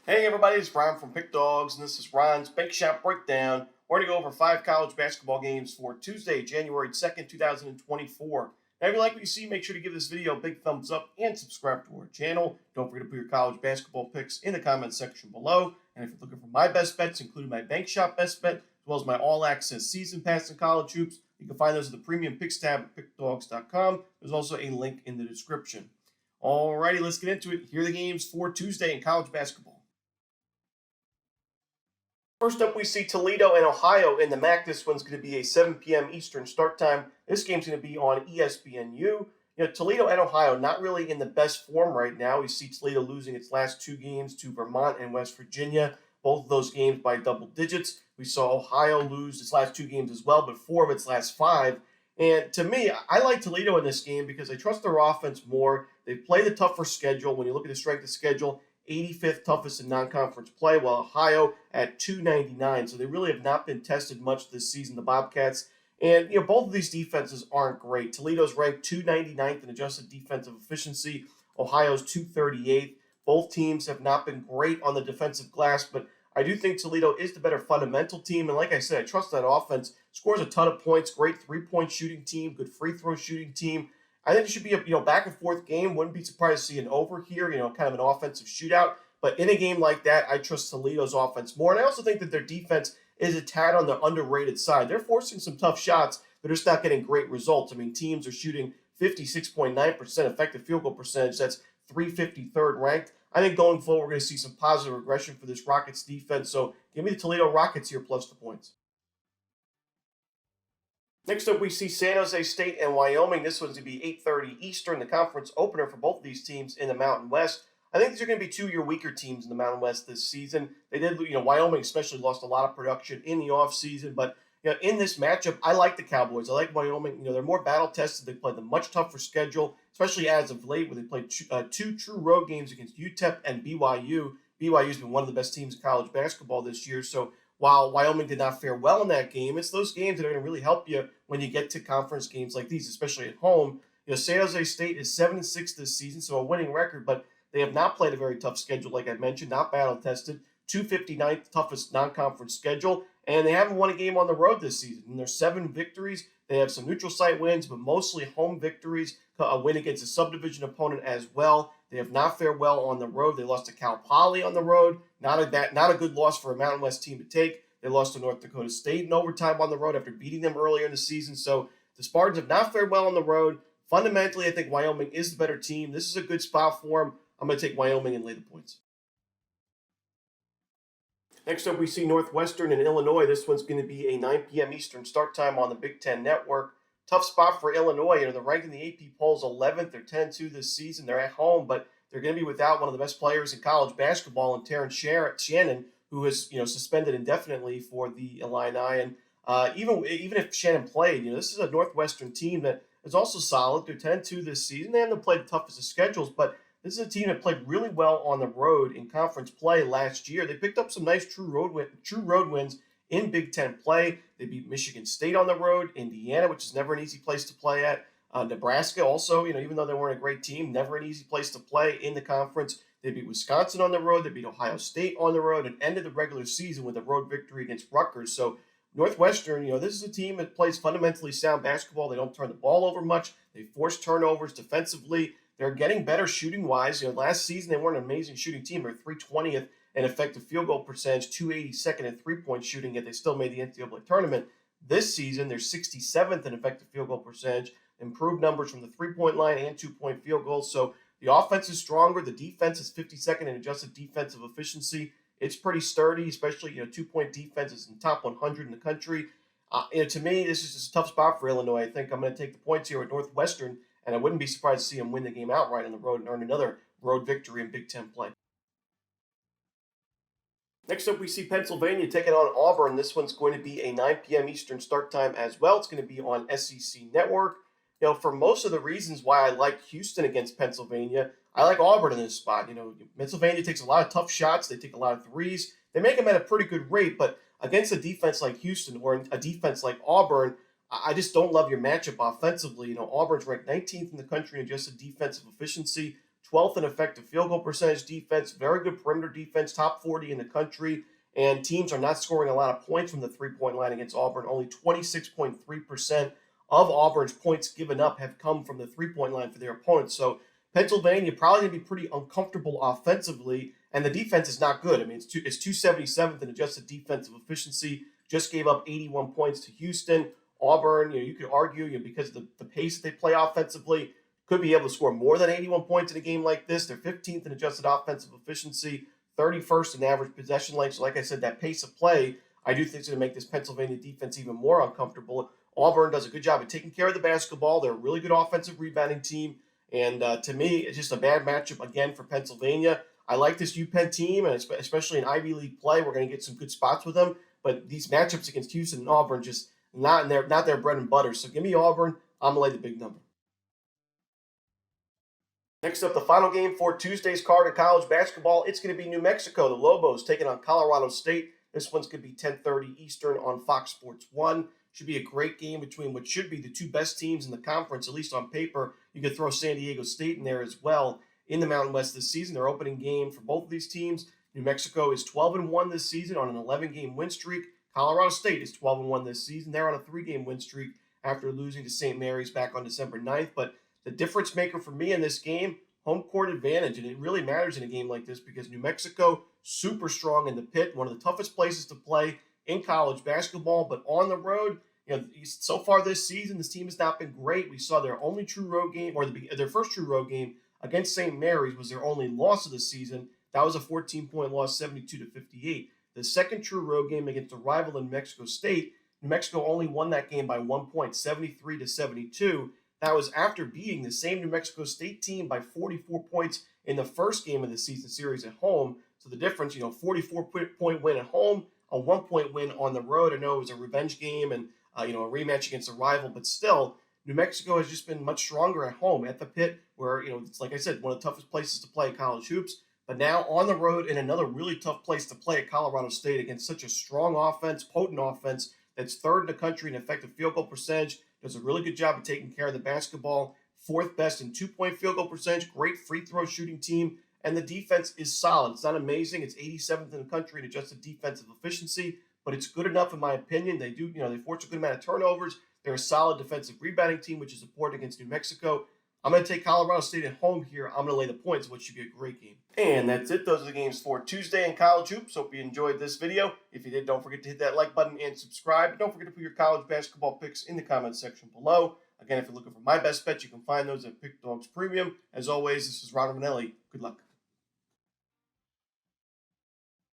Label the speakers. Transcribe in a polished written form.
Speaker 1: Hey everybody, it's Ron from Pick Dawgz, and this is Ron's Bank Shop Breakdown. We're going to go over 5 college basketball games for Tuesday, January 2nd, 2024. Now, if you like what you see, make sure to give this video a big thumbs up and subscribe to our channel. Don't forget to put your college basketball picks in the comments section below. And if you're looking for my best bets, including my Bank Shop best bet, as well as my all-access season pass and college hoops, you can find those at the premium picks tab at pickdawgz.com. There's also a link in the description. Alrighty, let's get into it. Here are the games for Tuesday in college basketball. First up, we see Toledo and Ohio in the MAC. This one's going to be a 7 p.m. Eastern start time. This game's going to be on ESPNU. Toledo and Ohio not really in the best form right now. We see Toledo losing its last 2 games to Vermont and West Virginia, both of those games by double digits. We saw Ohio lose its last 2 games as well, but 4 of its last 5. And to me, I like Toledo in this game because I trust their offense more. They play the tougher schedule. When you look at the strength of schedule, 85th toughest in non-conference play, while Ohio at 299. So they really have not been tested much this season, the Bobcats. And, both of these defenses aren't great. Toledo's ranked 299th in adjusted defensive efficiency. Ohio's 238th. Both teams have not been great on the defensive glass, but I do think Toledo is the better fundamental team. And like I said, I trust that offense. Scores a ton of points, great three-point shooting team, good free throw shooting team. I think it should be a back and forth game. Wouldn't be surprised to see an over here, kind of an offensive shootout. But in a game like that, I trust Toledo's offense more. And I also think that their defense is a tad on the underrated side. They're forcing some tough shots. They're just not getting great results. I mean, teams are shooting 56.9% effective field goal percentage. That's 353rd ranked. I think going forward, we're going to see some positive regression for this Rockets defense. So give me the Toledo Rockets here plus the points. Next up, we see San Jose State and Wyoming. This one's going to be 8:30 Eastern, the conference opener for both of these teams in the Mountain West. I think these are going to be 2 of your weaker teams in the Mountain West this season. They did, Wyoming especially lost a lot of production in the offseason, but in this matchup, I like the Cowboys. I like Wyoming. They're more battle-tested. They played the much tougher schedule, especially as of late, where they played 2 true road games against UTEP and BYU. BYU's been one of the best teams in college basketball this year, so while Wyoming did not fare well in that game, it's those games that are going to really help you when you get to conference games like these, especially at home. San Jose State is 7-6 this season, so a winning record, but they have not played a very tough schedule, like I mentioned, not battle-tested. 259th toughest non-conference schedule, and they haven't won a game on the road this season. In their 7 victories, they have some neutral site wins, but mostly home victories, a win against a subdivision opponent as well. They have not fared well on the road. They lost to Cal Poly on the road. Not a good loss for a Mountain West team to take. They lost to North Dakota State in overtime on the road after beating them earlier in the season. So the Spartans have not fared well on the road. Fundamentally, I think Wyoming is the better team. This is a good spot for them. I'm going to take Wyoming and lay the points. Next up, we see Northwestern and Illinois. This one's going to be a 9 p.m. Eastern start time on the Big Ten Network. Tough spot for Illinois. They're ranked in the AP polls 11th. They're 10-2 this season. They're at home, but they're going to be without one of the best players in college basketball, and Terrence Shannon, who is suspended indefinitely for the Illini. And even if Shannon played, this is a Northwestern team that is also solid. They're 10-2 this season. They haven't played the toughest of schedules, but this is a team that played really well on the road in conference play last year. They picked up some nice true road wins in Big Ten play. They beat Michigan State on the road, Indiana, which is never an easy place to play at. Nebraska also, even though they weren't a great team, never an easy place to play in the conference. They beat Wisconsin on the road. They beat Ohio State on the road and ended the regular season with a road victory against Rutgers. So Northwestern, this is a team that plays fundamentally sound basketball. They don't turn the ball over much. They force turnovers defensively. They're getting better shooting-wise. Last season they weren't an amazing shooting team. They're 320th in effective field goal percentage, 282nd in three-point shooting, yet they still made the NCAA tournament. This season, they're 67th in effective field goal percentage, improved numbers from the three-point line and two-point field goals. So the offense is stronger. The defense is 52nd in adjusted defensive efficiency. It's pretty sturdy, especially, two-point defense is in top 100 in the country. To me, this is just a tough spot for Illinois. I think I'm going to take the points here at Northwestern, and I wouldn't be surprised to see them win the game outright on the road and earn another road victory in Big Ten play. Next up, we see Pennsylvania taking on Auburn. This one's going to be a 9 p.m. Eastern start time as well. It's going to be on SEC Network. For most of the reasons why I like Houston against Pennsylvania, I like Auburn in this spot. Pennsylvania takes a lot of tough shots. They take a lot of threes. They make them at a pretty good rate, but against a defense like Houston or a defense like Auburn, I just don't love your matchup offensively. Auburn's ranked 19th in the country in adjusted defensive efficiency, 12th in effective field goal percentage defense, very good perimeter defense, top 40 in the country. And teams are not scoring a lot of points from the three-point line against Auburn. Only 26.3% of Auburn's points given up have come from the three-point line for their opponents. So Pennsylvania probably going to be pretty uncomfortable offensively, and the defense is not good. I mean, it's 277th in adjusted defensive efficiency, just gave up 81 points to Houston. Auburn, you could argue, because of the pace that they play offensively, could be able to score more than 81 points in a game like this. They're 15th in adjusted offensive efficiency, 31st in average possession length. So like I said, that pace of play, I do think is going to make this Pennsylvania defense even more uncomfortable. Auburn does a good job of taking care of the basketball. They're a really good offensive rebounding team. And to me, it's just a bad matchup again for Pennsylvania. I like this UPenn team, and especially in Ivy League play, we're going to get some good spots with them. But these matchups against Houston and Auburn just not their bread and butter. So give me Auburn. I'm going to lay the big number. Next up, the final game for Tuesday's card of college basketball. It's going to be New Mexico, the Lobos, taking on Colorado State. This one's going to be 10:30 Eastern on Fox Sports 1. Should be a great game between what should be the two best teams in the conference, at least on paper. You could throw San Diego State in there as well in the Mountain West this season. Their opening game for both of these teams. New Mexico is 12-1 this season on an 11-game win streak. Colorado State is 12-1 this season. They're on a 3-game win streak after losing to St. Mary's back on December 9th. But the difference maker for me in this game, home court advantage. And it really matters in a game like this because New Mexico, super strong in the pit, one of the toughest places to play in college basketball. But on the road, so far this season, this team has not been great. We saw their only true road game, or their first true road game against St. Mary's was their only loss of the season. That was a 14-point loss, 72-58. The second true road game against a rival in New Mexico State, New Mexico only won that game by 1 point, 73-72. That was after beating the same New Mexico State team by 44 points in the first game of the season series at home. So the difference, 44-point win at home, a 1-point win on the road. I know it was a revenge game and a rematch against a rival, but still, New Mexico has just been much stronger at home at the pit, where it's like I said, one of the toughest places to play college hoops. But now on the road in another really tough place to play at Colorado State against such a strong offense, potent offense that's third in the country in effective field goal percentage. Does a really good job of taking care of the basketball. Fourth best in 2-point field goal percentage. Great free throw shooting team. And the defense is solid. It's not amazing. It's 87th in the country in adjusted defensive efficiency, but it's good enough in my opinion. They do, they force a good amount of turnovers. They're a solid defensive rebounding team, which is important against New Mexico. I'm going to take Colorado State at home here. I'm going to lay the points, which should be a great game. And that's it. Those are the games for Tuesday in college hoops. Hope you enjoyed this video. If you did, don't forget to hit that like button and subscribe. Don't forget to put your college basketball picks in the comments section below. Again, if you're looking for my best bet, you can find those at Pick Dawgz Premium. As always, this is Romanelli. Good luck.